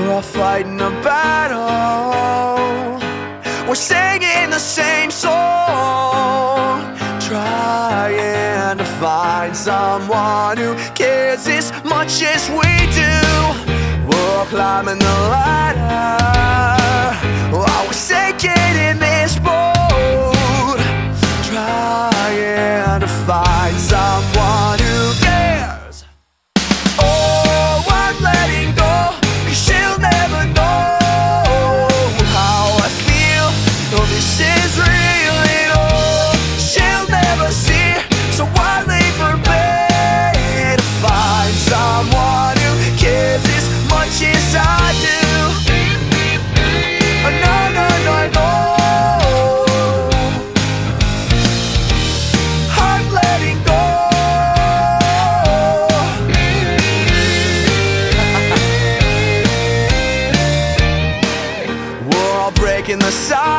We're all fighting a battle, we're singing the same song, trying to find someone who cares as much as we do. We're all climbing the ladder, while we're sinking in this boat, trying to find someone who cares. Oh, I'm letting go, 'cause she'll never know how I feel. Oh, this is real and all she'll never see. So I leave her bed to find someone who cares as much as I do. Oh, no, no, no, no, I'm letting go. We're all breaking the silence,